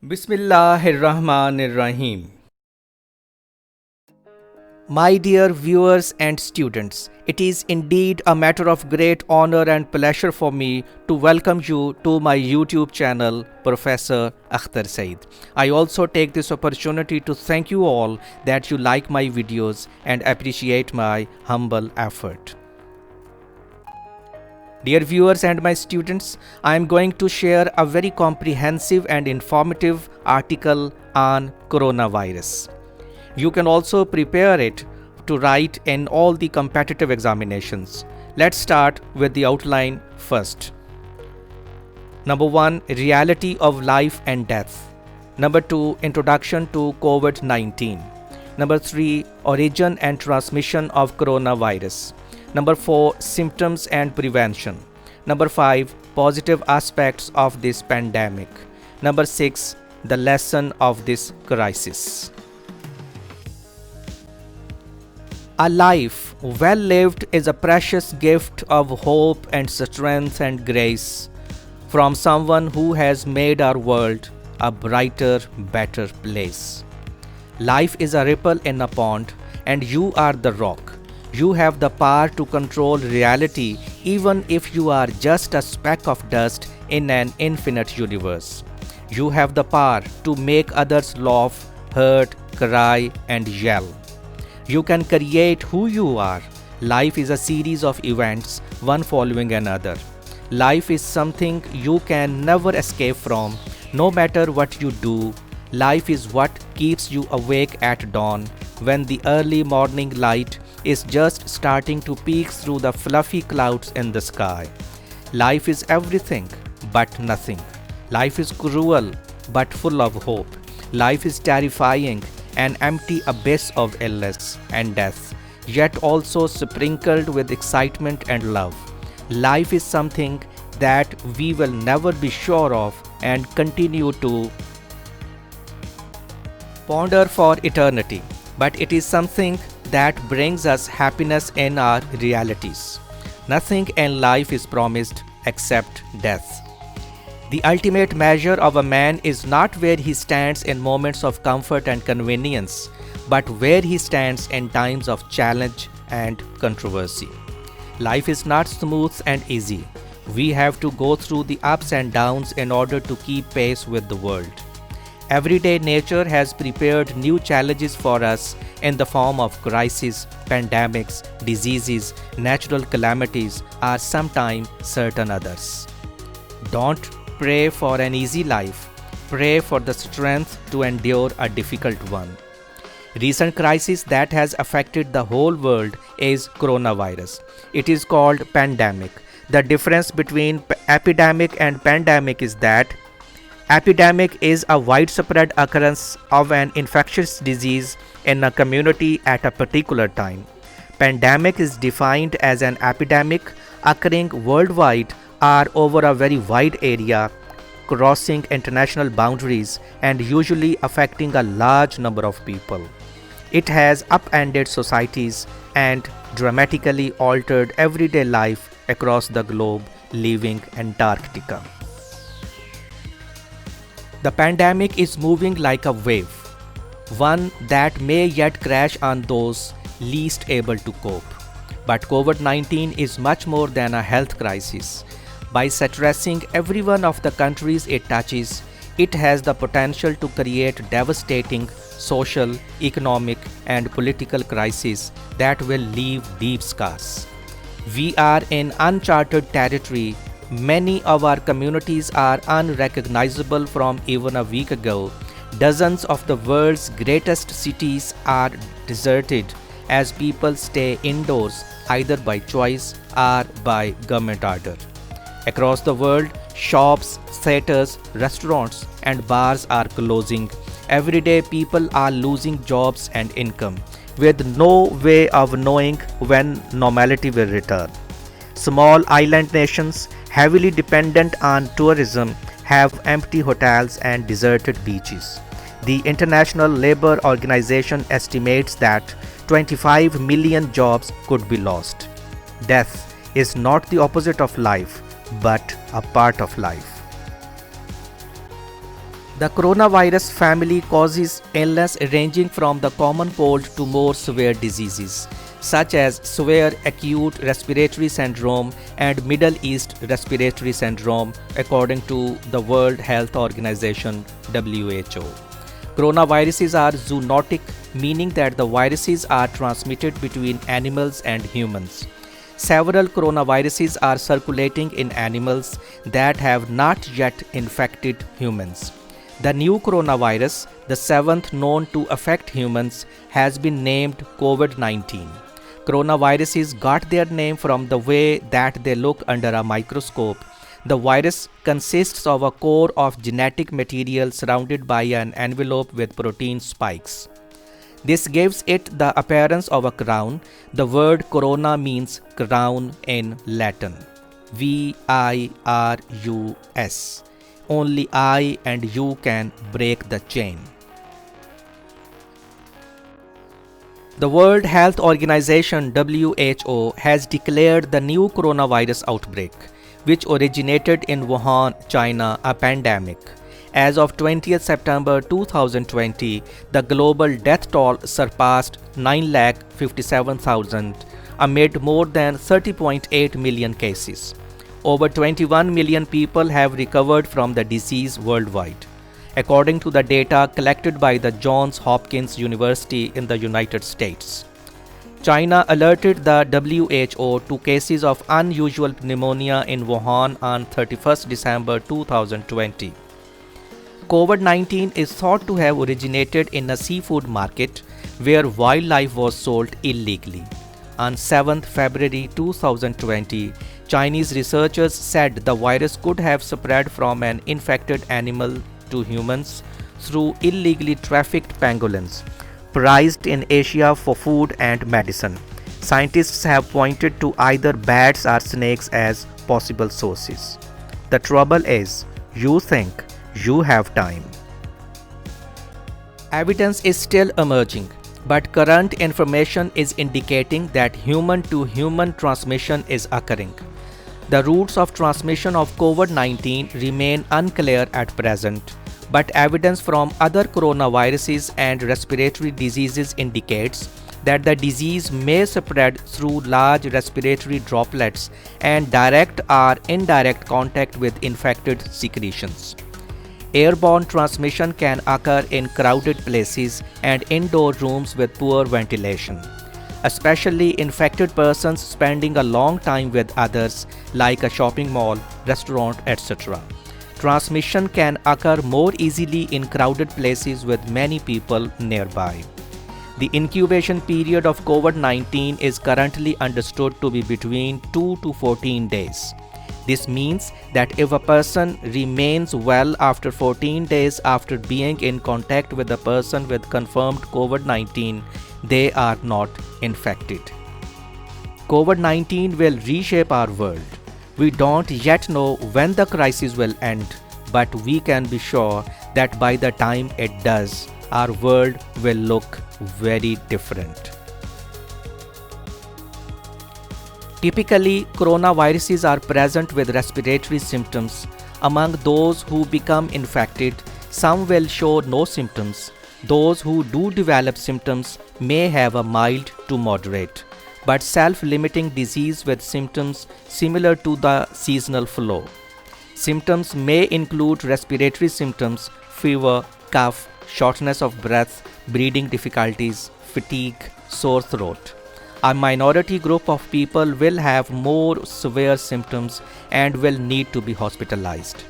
Bismillahirrahmanirrahim. My dear viewers and students, it is indeed a matter of great honor and pleasure for me to welcome you to my YouTube channel, Professor Akhtar Saeed. I also take this opportunity to thank you all that you like my videos and appreciate my humble effort. Dear viewers and my students, I am going to share a very comprehensive and informative article on coronavirus. You can also prepare it to write in all the competitive examinations. Let's start with the outline first. Number 1, reality of life and death. Number 2, introduction to COVID-19. Number 3, origin and transmission of coronavirus. Number 4, symptoms and prevention. Number 5, positive aspects of this pandemic. Number 6, the lesson of this crisis. A life well lived is a precious gift of hope and strength and grace from someone who has made our world a brighter, better place. Life is a ripple in a pond, and you are the rock. You have the power to control reality even if you are just a speck of dust in an infinite universe. You have the power to make others laugh, hurt, cry, and yell. You can create who you are. Life is a series of events, one following another. Life is something you can never escape from, no matter what you do. Life is what keeps you awake at dawn, when the early morning light is just starting to peek through the fluffy clouds in the sky. Life is everything but nothing. Life is cruel but full of hope. Life is terrifying, an empty abyss of illness and death, yet also sprinkled with excitement and love. Life is something that we will never be sure of and continue to ponder for eternity, but it is something that brings us happiness in our realities. Nothing in life is promised except death. The ultimate measure of a man is not where he stands in moments of comfort and convenience, but where he stands in times of challenge and controversy. Life is not smooth and easy. We have to go through the ups and downs in order to keep pace with the world. Everyday nature has prepared new challenges for us in the form of crises, pandemics, diseases, natural calamities, or sometimes certain others. Don't pray for an easy life. Pray for the strength to endure a difficult one. Recent crisis that has affected the whole world is coronavirus. It is called pandemic. The difference between epidemic and pandemic is that epidemic is a widespread occurrence of an infectious disease in a community at a particular time. Pandemic is defined as an epidemic occurring worldwide or over a very wide area, crossing international boundaries and usually affecting a large number of people. It has upended societies and dramatically altered everyday life across the globe, leaving Antarctica. The pandemic is moving like a wave, one that may yet crash on those least able to cope. But COVID-19 is much more than a health crisis. By stressing every one of the countries it touches, it has the potential to create devastating social, economic, and political crises that will leave deep scars. We are in uncharted territory. Many of our communities are unrecognizable from even a week ago. Dozens of the world's greatest cities are deserted as people stay indoors either by choice or by government order. Across the world, shops, theaters, restaurants, and bars are closing. Every day, people are losing jobs and income, with no way of knowing when normality will return. Small island nations, heavily dependent on tourism, have empty hotels and deserted beaches. The International Labour Organization estimates that 25 million jobs could be lost. Death is not the opposite of life, but a part of life. The coronavirus family causes illness ranging from the common cold to more severe diseases, such as severe acute respiratory syndrome and Middle East respiratory syndrome, according to the World Health Organization (WHO). Coronaviruses are zoonotic, meaning that the viruses are transmitted between animals and humans. Several coronaviruses are circulating in animals that have not yet infected humans. The new coronavirus, the seventh known to affect humans, has been named COVID-19. Coronaviruses got their name from the way that they look under a microscope. The virus consists of a core of genetic material surrounded by an envelope with protein spikes. This gives it the appearance of a crown. The word corona means crown in Latin. virus. Only I and you can break the chain. The World Health Organization (WHO) has declared the new coronavirus outbreak, which originated in Wuhan, China, a pandemic. As of 20th September 2020, the global death toll surpassed 9,57,000 amid more than 30.8 million cases. Over 21 million people have recovered from the disease worldwide, according to the data collected by the Johns Hopkins University in the United States. China alerted the WHO to cases of unusual pneumonia in Wuhan on 31st December 2020. COVID-19 is thought to have originated in a seafood market where wildlife was sold illegally. On 7th February 2020, Chinese researchers said the virus could have spread from an infected animal to humans through illegally trafficked pangolins, prized in Asia for food and medicine. Scientists have pointed to either bats or snakes as possible sources. The trouble is, you think you have time. Evidence is still emerging, but current information is indicating that human-to-human transmission is occurring. The routes of transmission of COVID-19 remain unclear at present, but evidence from other coronaviruses and respiratory diseases indicates that the disease may spread through large respiratory droplets and direct or indirect contact with infected secretions. Airborne transmission can occur in crowded places and indoor rooms with poor ventilation, especially infected persons spending a long time with others, like a shopping mall, restaurant, etc. Transmission can occur more easily in crowded places with many people nearby. The incubation period of COVID-19 is currently understood to be between 2 to 14 days. This means that if a person remains well after 14 days after being in contact with a person with confirmed COVID-19, they are not infected. COVID-19 will reshape our world. We don't yet know when the crisis will end, but we can be sure that by the time it does, our world will look very different. Typically, coronaviruses are present with respiratory symptoms. Among those who become infected, some will show no symptoms. Those who do develop symptoms may have a mild to moderate, but self-limiting disease with symptoms similar to the seasonal flu. Symptoms may include respiratory symptoms, fever, cough, shortness of breath, breathing difficulties, fatigue, sore throat. A minority group of people will have more severe symptoms and will need to be hospitalized.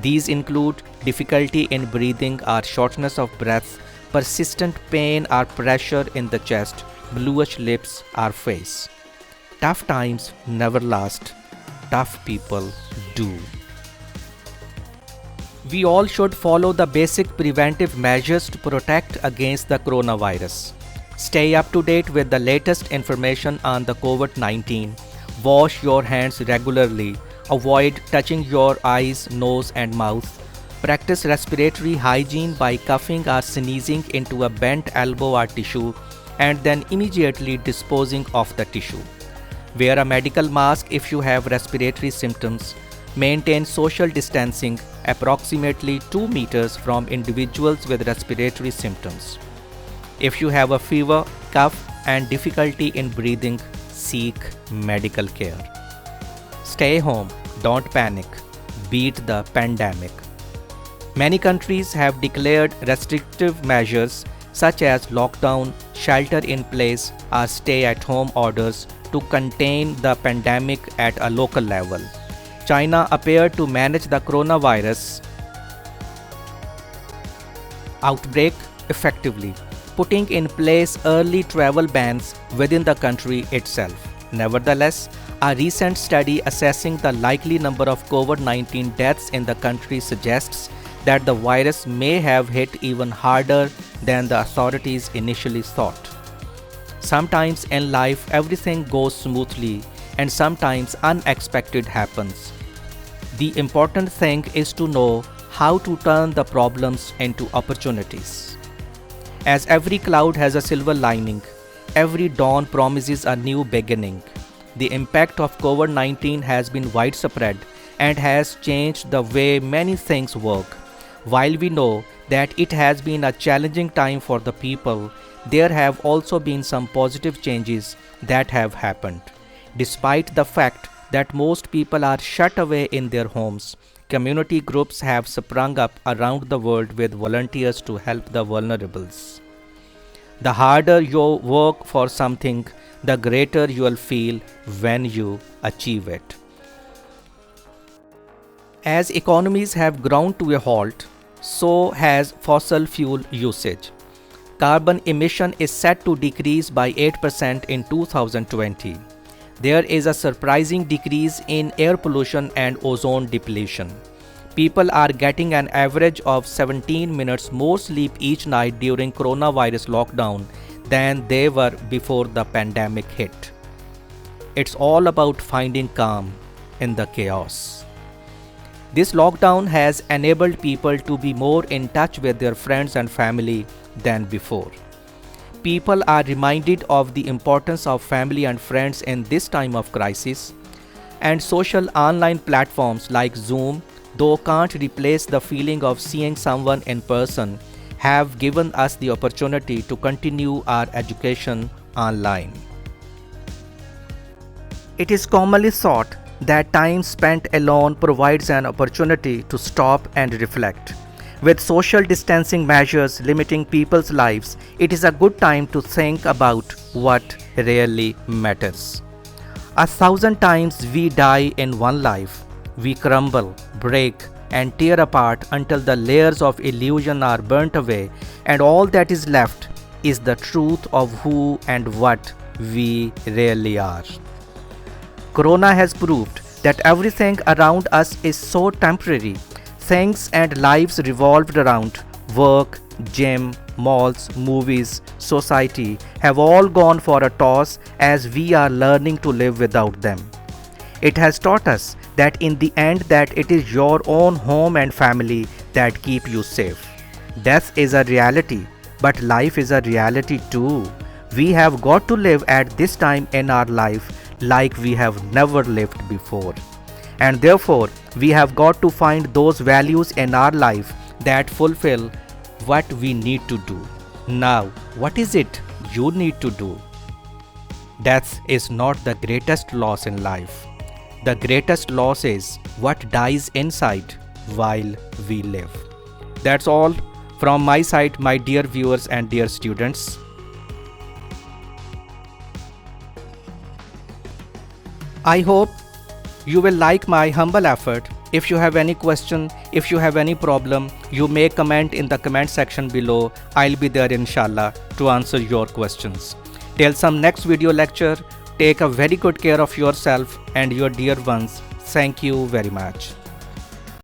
These include difficulty in breathing or shortness of breath, persistent pain or pressure in the chest, bluish lips or face. Tough times never last. Tough people do. We all should follow the basic preventive measures to protect against the coronavirus. Stay up to date with the latest information on the COVID-19. Wash your hands regularly. Avoid touching your eyes, nose and mouth. Practice respiratory hygiene by coughing or sneezing into a bent elbow or tissue and then immediately disposing of the tissue. Wear a medical mask if you have respiratory symptoms. Maintain social distancing approximately 2 meters from individuals with respiratory symptoms. If you have a fever, cough, and difficulty in breathing, seek medical care. Stay home, don't panic, beat the pandemic. Many countries have declared restrictive measures such as lockdown, shelter in place, or stay at home orders to contain the pandemic at a local level. China appeared to manage the coronavirus outbreak effectively, putting in place early travel bans within the country itself. Nevertheless, a recent study assessing the likely number of COVID-19 deaths in the country suggests that the virus may have hit even harder than the authorities initially thought. Sometimes in life everything goes smoothly and sometimes unexpected happens. The important thing is to know how to turn the problems into opportunities. As every cloud has a silver lining, every dawn promises a new beginning. The impact of COVID-19 has been widespread and has changed the way many things work. While we know that it has been a challenging time for the people, there have also been some positive changes that have happened. Despite the fact that most people are shut away in their homes, community groups have sprung up around the world with volunteers to help the vulnerables. The harder you work for something, the greater you will feel when you achieve it. As economies have ground to a halt, so has fossil fuel usage. Carbon emission is set to decrease by 8% in 2020. There is a surprising decrease in air pollution and ozone depletion. People are getting an average of 17 minutes more sleep each night during coronavirus lockdown than they were before the pandemic hit. It's all about finding calm in the chaos. This lockdown has enabled people to be more in touch with their friends and family than before. People are reminded of the importance of family and friends in this time of crisis, and social online platforms like Zoom, though can't replace the feeling of seeing someone in person, have given us the opportunity to continue our education online. It is commonly thought that time spent alone provides an opportunity to stop and reflect. With social distancing measures limiting people's lives, it is a good time to think about what really matters. 1,000 times we die in one life. We crumble, break, and tear apart until the layers of illusion are burnt away, and all that is left is the truth of who and what we really are. Corona has proved that everything around us is so temporary. Things and lives revolved around work, gym, malls, movies, society have all gone for a toss as we are learning to live without them. It has taught us that in the end that it is your own home and family that keep you safe. Death is a reality, but life is a reality too. We have got to live at this time in our life like we have never lived before. And therefore, we have got to find those values in our life that fulfill what we need to do. Now, what is it you need to do? Death is not the greatest loss in life. The greatest loss is what dies inside while we live. That's all from my side, my dear viewers and dear students. I hope you will like my humble effort. If you have any question, if you have any problem, you may comment in the comment section below. I'll be there inshallah to answer your questions. Till some next video lecture, take a very good care of yourself and your dear ones. Thank you very much.